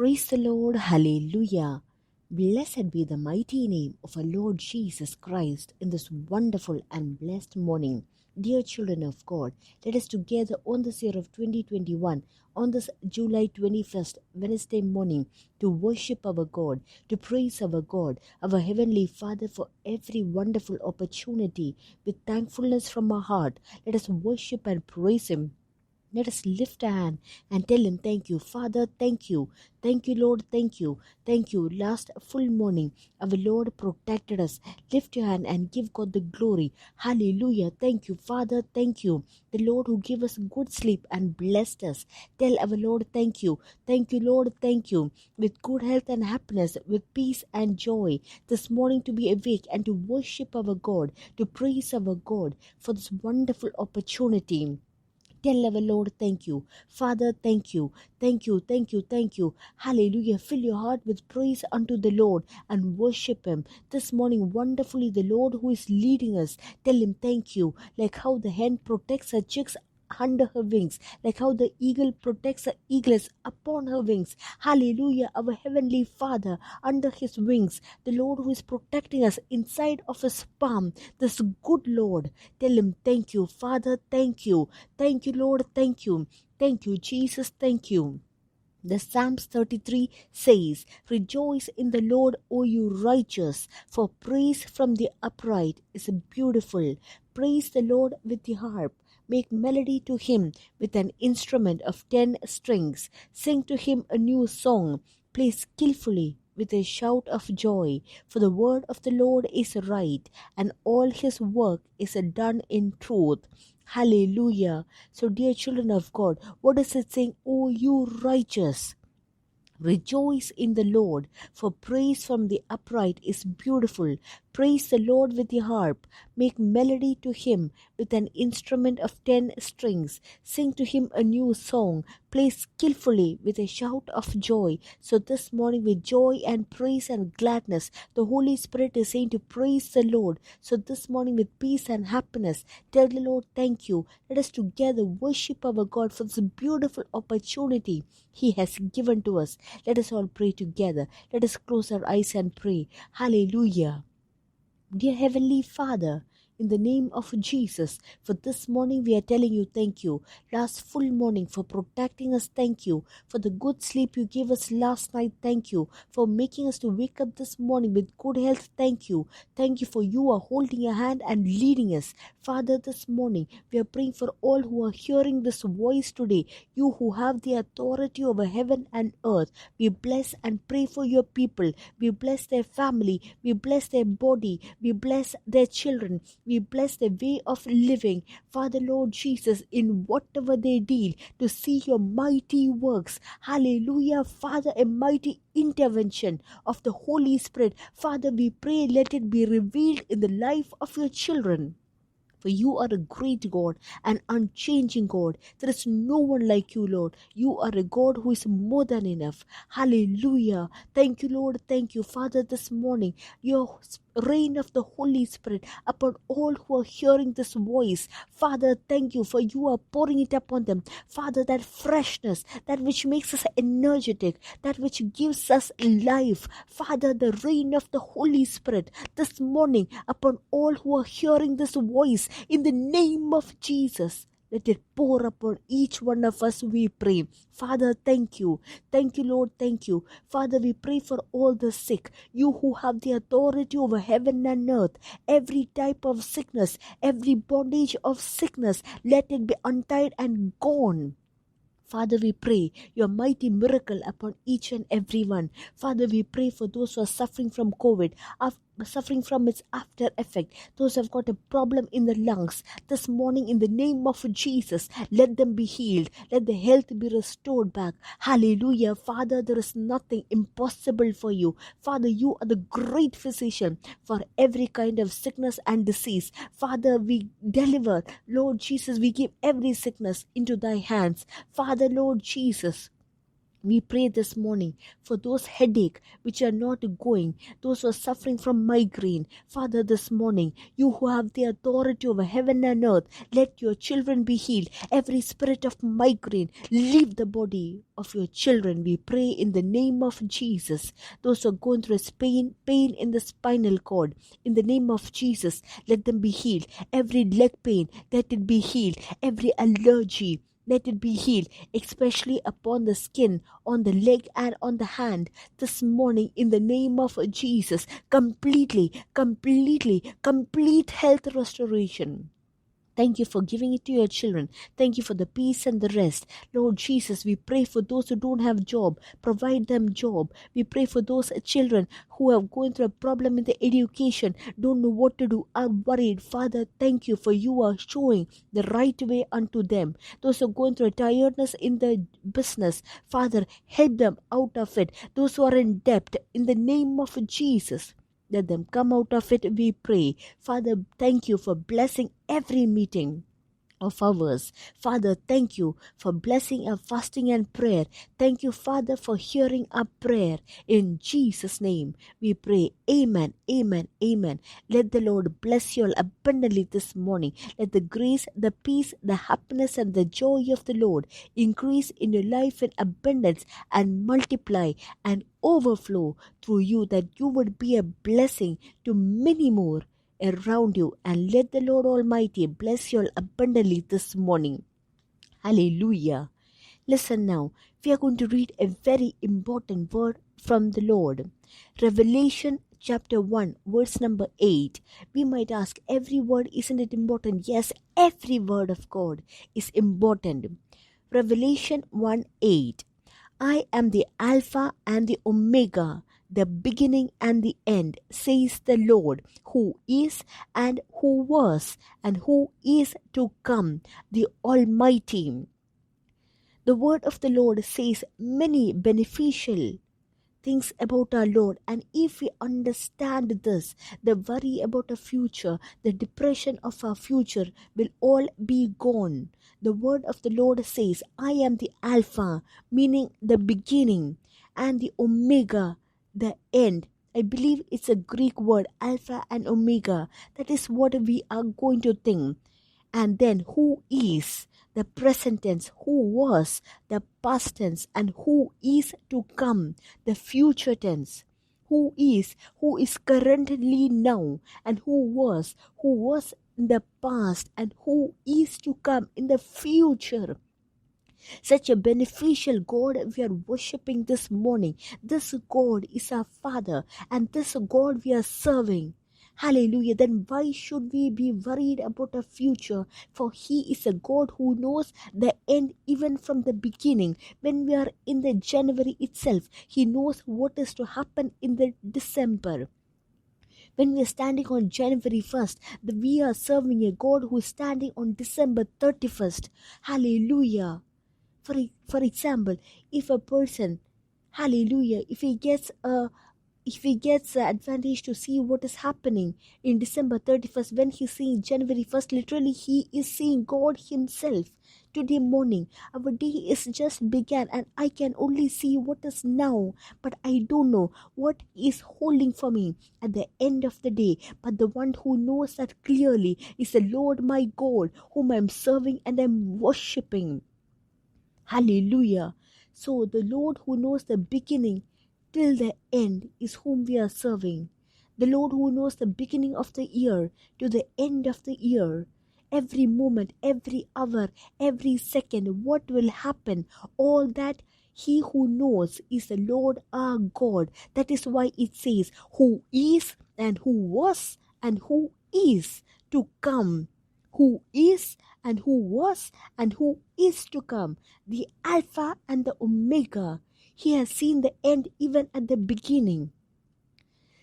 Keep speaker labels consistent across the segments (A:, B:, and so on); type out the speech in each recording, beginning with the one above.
A: Praise the Lord, hallelujah. Blessed be the mighty name of our Lord Jesus Christ in this wonderful and blessed morning. Dear children of God, let us together on this year of 2021, on this July 21st, Wednesday morning, to worship our God, to praise our God, our Heavenly Father, for every wonderful opportunity. With thankfulness from our heart, let us worship and praise Him. Let us lift a hand and tell Him, thank you, Father, thank you. Thank you, Lord, thank you. Thank you. Last full morning, our Lord protected us. Lift your hand and give God the glory. Hallelujah. Thank you, Father, thank you. The Lord who gave us good sleep and blessed us. Tell our Lord, thank you. Thank you, Lord, thank you. With good health and happiness, with peace and joy, this morning to be awake and to worship our God, to praise our God for this wonderful opportunity. Tell our Lord, thank you. Father, thank you. Thank you, thank you, thank you. Hallelujah. Fill your heart with praise unto the Lord and worship Him. This morning, wonderfully, the Lord who is leading us, tell Him thank you. Like how the hen protects her chicks under her wings, like how the eagle protects the eaglets upon her wings. Hallelujah. Our Heavenly Father under His wings, the Lord who is protecting us inside of His palm, this good Lord. Tell Him thank you, Father, thank you. Thank you, Lord, thank you. Thank you, Jesus, thank you. The Psalms 33 says, Rejoice in the Lord, O you righteous, for praise from the upright is beautiful. Praise the Lord with the harp. Make melody to Him with an instrument of 10 strings. Sing to Him a new song. Play skillfully with a shout of joy. For the word of the Lord is right, and all His work is done in truth. Hallelujah. So, dear children of God, what is it saying? Oh, you righteous. Rejoice in the Lord, for praise from the upright is beautiful. Praise the Lord with the harp. Make melody to Him with an instrument of 10 strings. Sing to Him a new song. Play skillfully with a shout of joy. So this morning with joy and praise and gladness, the Holy Spirit is saying to praise the Lord. So this morning with peace and happiness, tell the Lord thank you. Let us together worship our God for this beautiful opportunity He has given to us. Let us all pray together. Let us close our eyes and pray. Hallelujah. Dear Heavenly Father, in the name of Jesus, for this morning we are telling you thank you. Last full morning for protecting us, thank you. For the good sleep you gave us last night, thank you. For making us to wake up this morning with good health, thank you. Thank you for you are holding your hand and leading us. Father, this morning we are praying for all who are hearing this voice today. You who have the authority over heaven and earth. We bless and pray for your people. We bless their family. We bless their body. We bless their children. We bless their way of living. Father, Lord Jesus, in whatever they deal, to see your mighty works. Hallelujah. Father, a mighty intervention of the Holy Spirit. Father, we pray, let it be revealed in the life of your children. For you are a great God, an unchanging God. There is no one like you, Lord. You are a God who is more than enough. Hallelujah. Thank you, Lord. Thank you, Father, this morning. Your reign of the Holy Spirit upon all who are hearing this voice. Father, thank you for you are pouring it upon them. Father, that freshness, that which makes us energetic, that which gives us life. Father, the reign of the Holy Spirit this morning upon all who are hearing this voice in the name of Jesus. Let it pour upon each one of us, we pray. Father, thank you. Thank you, Lord, thank you. Father, we pray for all the sick. You who have the authority over heaven and earth. Every type of sickness, every bondage of sickness, let it be untied and gone. Father, we pray your mighty miracle upon each and every one. Father, we pray for those who are suffering from COVID, suffering from its after effect, those who have got a problem in the lungs. This morning, in the name of Jesus, let them be healed. Let the health be restored back. Hallelujah. Father, there is nothing impossible for you. Father, you are the great physician for every kind of sickness and disease. Father, we deliver. Lord Jesus, we give every sickness into thy hands. Father, Lord Jesus, We pray this morning for those headache which are not going, those who are suffering from migraine. Father, this morning, you who have the authority over heaven and earth, let your children be healed. Every spirit of migraine, leave the body of your children. We pray in the name of Jesus. Those who are going through pain in the spinal cord, in the name of Jesus, let them be healed. Every leg pain, let it be healed. Every allergy, let it be healed, especially upon the skin, on the leg and on the hand. This morning, in the name of Jesus, complete health restoration. Thank you for giving it to your children. Thank you for the peace and the rest. Lord Jesus, we pray for those who don't have job. Provide them job. We pray for those children who are going through a problem in the education, don't know what to do, are worried. Father, thank you for you are showing the right way unto them. Those who are going through a tiredness in the business, Father, help them out of it. Those who are in debt, in the name of Jesus, let them come out of it, we pray. Father, thank you for blessing every meeting of ours. Father, thank you for blessing our fasting and prayer. Thank you, Father, for hearing our prayer. In Jesus' name, we pray. Amen, amen, amen. Let the Lord bless you all abundantly this morning. Let the grace, the peace, the happiness, and the joy of the Lord increase in your life in abundance and multiply and overflow through you, that you would be a blessing to many more around you. And let the Lord Almighty bless you all abundantly this morning. Hallelujah. Listen now, we are going to read a very important word from the Lord. Revelation chapter 1 verse number 8. We might ask, every word, isn't it important? Yes, every word of God is important. Revelation 1:8. I am the Alpha and the Omega, the beginning and the end, says the Lord, who is and who was and who is to come, the Almighty. The word of the Lord says many beneficial things about our Lord, and if we understand this, the worry about our future, the depression of our future will all be gone. The word of the Lord says, I am the Alpha, meaning the beginning, and the Omega, the end. I believe it's a Greek word, Alpha and Omega. That is what we are going to think. And then who is, the present tense, who was, the past tense, and who is to come, the future tense. Who is currently now, and who was in the past, and who is to come in the future. Such a beneficial God we are worshipping this morning. This God is our Father, and this God we are serving. Hallelujah. Then why should we be worried about our future? For He is a God who knows the end even from the beginning. When we are in the January itself, He knows what is to happen in the December. When we are standing on January 1st, we are serving a God who is standing on December 31st. Hallelujah. For example, if a person, hallelujah, if he gets the advantage to see what is happening in December 31st, when he's seeing January 1st, literally he is seeing God himself. Today morning, our day is just began, and I can only see what is now, but I don't know what is holding for me at the end of the day. But the one who knows that clearly is the Lord my God, whom I am serving and I am worshipping. Hallelujah. So the Lord who knows the beginning till the end is whom we are serving. The Lord who knows the beginning of the year to the end of the year. Every moment, every hour, every second, what will happen, all that He who knows is the Lord our God. That is why it says, who is and who was and who is to come. Who is and who was and who is to come, the Alpha and the Omega. He has seen the end even at the beginning.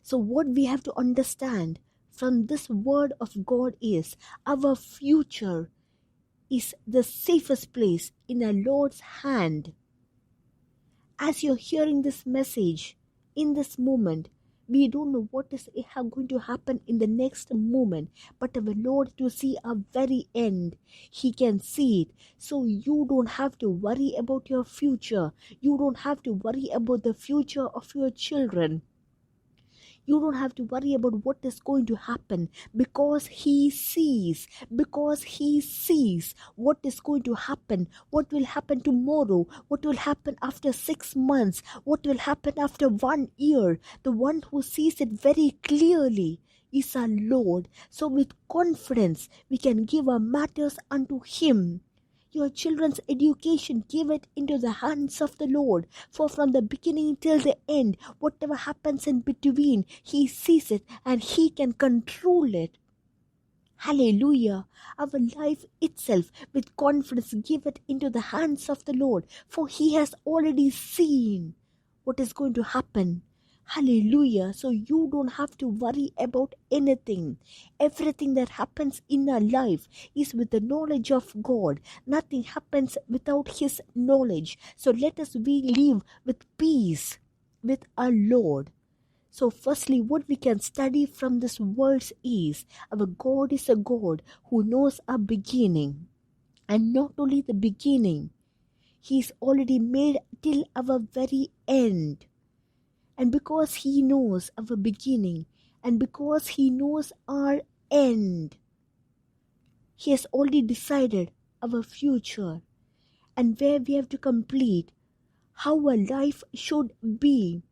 A: So what we have to understand from this word of God is, our future is the safest place in our Lord's hand. As you're hearing this message in this moment, We don't know what is going to happen in the next moment, but our Lord to see our very end, He can see it. So you don't have to worry about your future. You don't have to worry about the future of your children. You don't have to worry about what is going to happen, because He sees what is going to happen, what will happen tomorrow, what will happen after 6 months, what will happen after 1 year. The one who sees it very clearly is our Lord. So with confidence we can give our matters unto Him. Your children's education, give it into the hands of the Lord. For from the beginning till the end, whatever happens in between, He sees it and He can control it. Hallelujah. Our life itself, with confidence, give it into the hands of the Lord. For He has already seen what is going to happen. Hallelujah. So you don't have to worry about anything. Everything that happens in our life is with the knowledge of God. Nothing happens without His knowledge. So let us live with peace with our Lord. So firstly, what we can study from this verse is our God is a God who knows our beginning. And not only the beginning, He's already made till our very end. And because He knows our beginning and because He knows our end, He has already decided our future and where we have to complete, how our life should be.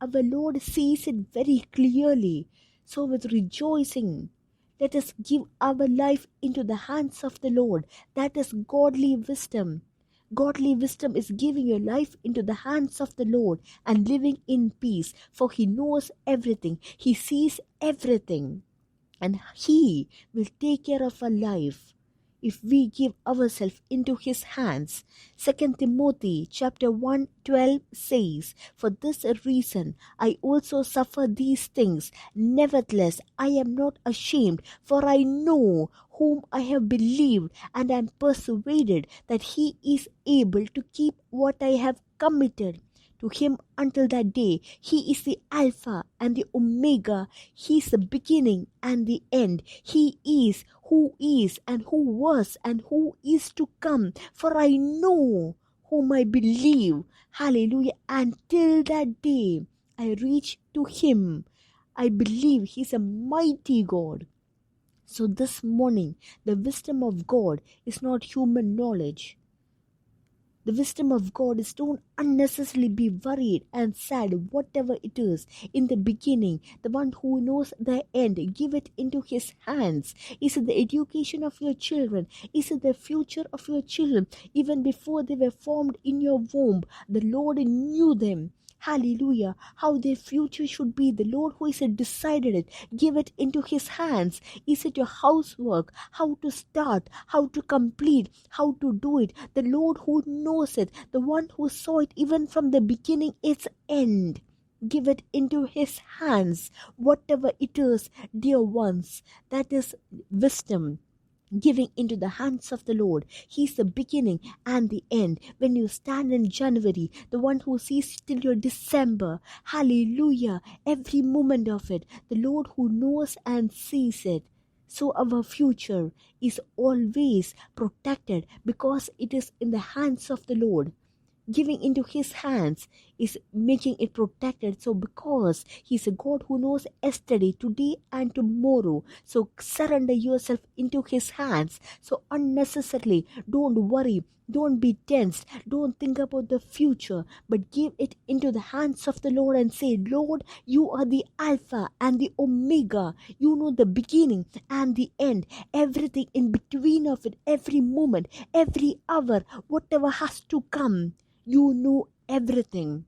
A: Our Lord sees it very clearly. So with rejoicing, let us give our life into the hands of the Lord. That is godly wisdom. Godly wisdom is giving your life into the hands of the Lord and living in peace, for He knows everything. He sees everything, and He will take care of our life if we give ourselves into His hands. 2 Timothy chapter 1:12 says, "For this reason I also suffer these things. Nevertheless, I am not ashamed, for I know whom I have believed, and am persuaded that He is able to keep what I have committed to Him until that day. He is the Alpha and the Omega. He is the beginning and the end. He is who is and who was and who is to come. For I know whom I believe." Hallelujah. Until that day I reach to Him. I believe He's a mighty God. So this morning, the wisdom of God is not human knowledge. The wisdom of God is don't unnecessarily be worried and sad, whatever it is. In the beginning, the one who knows the end, give it into His hands. Is it the education of your children? Is it the future of your children? Even before they were formed in your womb, the Lord knew them. Hallelujah. How their future should be. The Lord who is decided it. Give it into His hands. Is it your housework? How to start? How to complete? How to do it? The Lord who knows it. The one who saw it even from the beginning, its end. Give it into His hands. Whatever it is, dear ones, that is wisdom. Giving into the hands of the Lord. He's the beginning and the end. When you stand in January, the one who sees till your December, hallelujah, every moment of it, the Lord who knows and sees it. So our future is always protected because it is in the hands of the Lord. Giving into His hands is making it protected. So because He's a God who knows yesterday, today and tomorrow, so surrender yourself into His hands. So unnecessarily don't worry, don't be tensed, don't think about the future, but give it into the hands of the Lord and say, "Lord, You are the Alpha and the Omega. You know the beginning and the end, everything in between of it, every moment, every hour, whatever has to come. You know everything.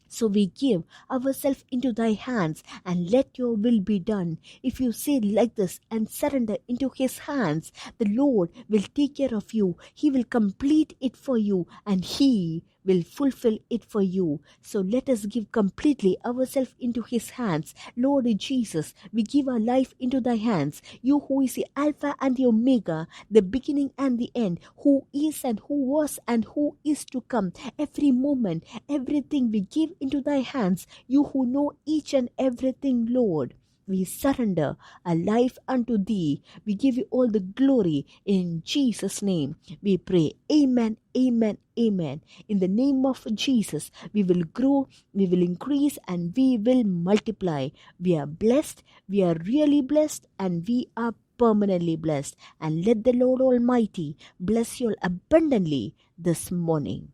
A: So we give ourselves into Thy hands and let Your will be done." If you say like this and surrender into His hands, the Lord will take care of you. He will complete it for you and He will fulfill it for you. So let us give completely ourselves into his hands. Lord Jesus, we give our life into thy hands. You who is the Alpha and the Omega, the beginning and the end, who is and who was and who is to come. Every moment, everything we give into thy hands. You who know each and everything, Lord. We surrender our life unto thee. We give you all the glory. In Jesus' name we pray. Amen, amen, amen. In the name of Jesus, we will grow, we will increase, and we will multiply. We are blessed, we are really blessed, and we are permanently blessed. And let the Lord Almighty bless you all abundantly this morning.